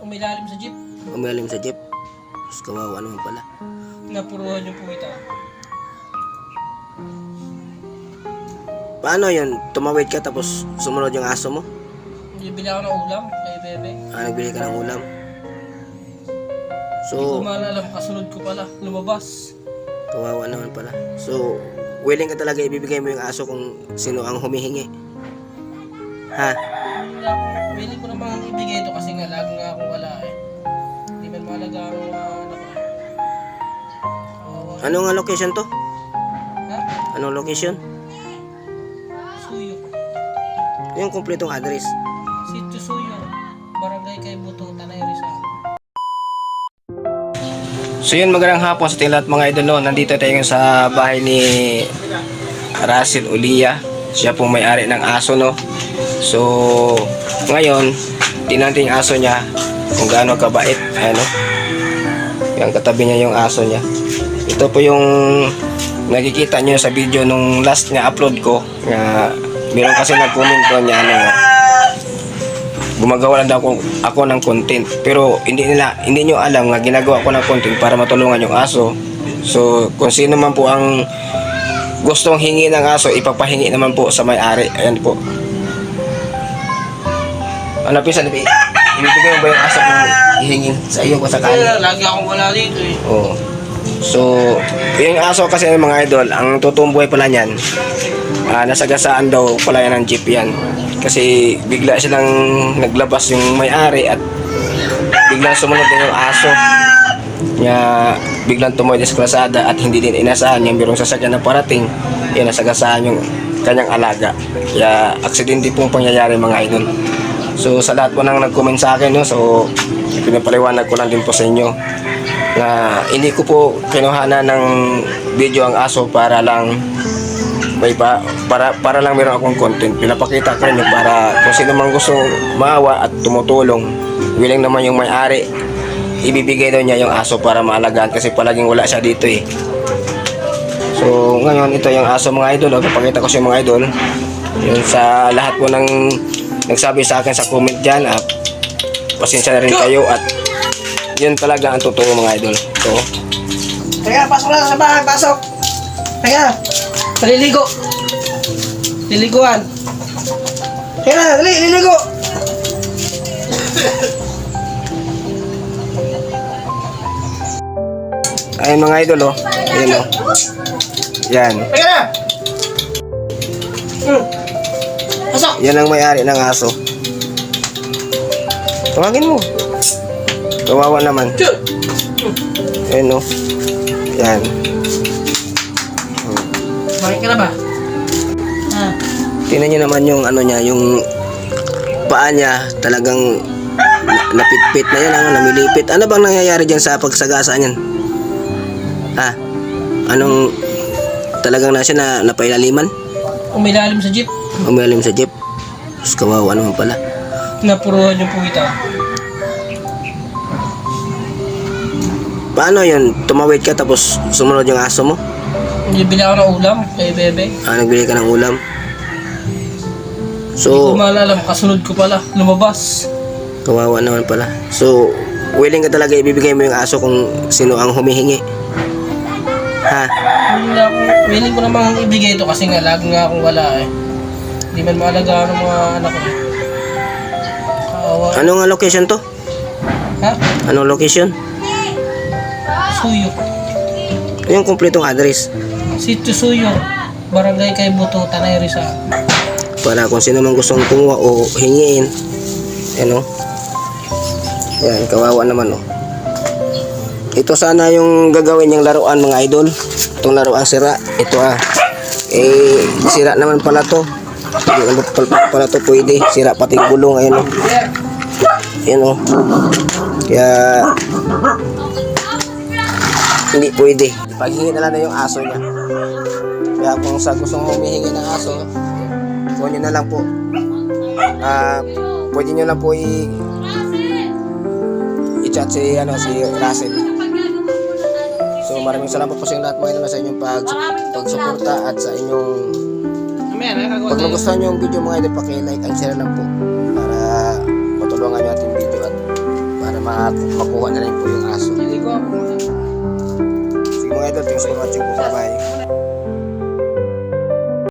Umilalim sa jeep. Umilalim sa jeep. Tapos kawawa naman pala. Napuruhan yung puwita. Paano yun? Tumawid ka tapos sumunod yung aso mo? Bibili ako ng ulam kay Bebe. Nagbili ka ng ulam. Hindi ko So, maalala, kasunod ko pala. Lumabas. kawawa naman pala. So, willing ka talaga ibibigay mo yung aso kung sino ang humihingi? Ha? Willing ko namang ibigay ito kasi nga lagi nga akong wala eh. Hindi man mahalaga ang anak ko. Anong location to? Ha? Anong location? Suyo. Yung kumpletong address. Sitio Suyo. Barangay kay Buto, Tanay Rizal. So yun, magandang hapon sa ating lahat mga idol, no? Nandito tayo ngayon sa bahay ni Russell Ulia. Siya pong may-ari ng aso, no? So ngayon tingnan natin yung aso niya kung gaano kabait. Ano? Yung katabi niya yung aso niya. Ito po yung nakikita niyo sa video nung last na upload ko, na meron kasi nag-comment doon niya, ano, gumagawa lang daw ako ng content, pero hindi nyo alam nga ginagawa ko ng content para matulungan yung aso. So kung sino man po ang gustong hingi ng aso, ipapahingi naman po sa may-ari. Ayan po. Ano pisan, ibibigay mo ba yung aso kung ihingin sa iyo kung sakali? Lagi akong wala dito eh. Oo. So yung aso kasi ng mga idol, ang tutumbuhay pala niyan, nasagasaan daw pala yan ng jeep yan. Kasi bigla silang naglabas yung may-ari at biglang sumunod din yung aso niya, biglang tumoy sa kalsada at hindi din inasahan yung birong sasakyan na parating, yan nasagasaan yung kanyang alaga. Kaya aksidente pong pangyayari mga idol. So sa lahat po nang nag-comment sa akin, no, so pinapaliwanag ko lang din po sa inyo na hindi ko po kinuhanan ng video ang aso para lang para lang meron akong content. Pinapakita ko rin para kung sino mang gusto maawa at tumutulong, willing naman yung may-ari, ibibigay daw niya yung aso para maalagaan kasi palaging wala siya dito eh. So ngayon ito yung aso mga idol, papakita ko sa mga idol. Yun, sa lahat po ng nagsabi sa akin sa comment dyan, pasensya na rin kayo at yun talaga ang totoo mga idol. So, Teka, pasok na sa bahay, pasok. Teka, paliligo. Liliguan. Teka, dali, liligo. ayun mga idol, oh. Ayun, oh. Yan. Teka na. Pasok. Yan ang may-ari ng aso. Tawagin mo. Kawawa naman. Ayun, oh. Yan. Bakit ka na ba? Tingnan nyo naman yung ano niya, yung paa niya talagang napitpit na yan, ano, namilipit. Ano bang nangyayari dyan sa pagsagasa niyan? Ha? Anong talagang nasa na napailaliman? Umilalim sa jeep. Umilalim sa jeep. Tapos kawawa naman pala. Napuruhan yung puwita. Paano yun? Tumawid ka tapos sumunod yung aso mo? Bibili ako ng ulam kay Bebe. Nagbili ka ng ulam. Hindi So, ko maalala, kasunod ko pala. Lumabas. kawawa naman pala. So, willing ka talaga ibibigay mo yung aso kung sino ang humihingi? Ha? Willing ko namang ibigay ito kasi nga lagi nga akong wala eh. Hindi man mahalaga ng mga anak ko eh. Kawawa. Anong location to? Ha? Anong location? Suyo. Yung kumpletong address. Sitio Suyo. Barangay kay Buto, Tanay Rizal. Para kung sino man gustong kumuha o hingiin. Ano? Yan, kawawa naman, oh. Ito sana yung gagawin yung laruan mga idol. Itong laruan sira. Ito sira naman pala to. Hindi naman pala to pwede. Sira pati gulong, ayun, oh. Yan, oh. Kaya hindi pwede. Paghingi na lang na yung aso niya. Kaya kung sa gustong humihingi ng aso, kuha nyo na lang po. Pwede nyo lang po i-chat si Russell. So maraming salamat po sa inyo lahat mga idol sa inyong pagsuporta at sa inyong pag nagustuhan nyo yung video mga idol, paki-like and share lang po para matulungan nyo ating video at para makuha na rin po yung aso. Hindi ko ako. Sige mga idol, thanks for watching po. Bye-bye.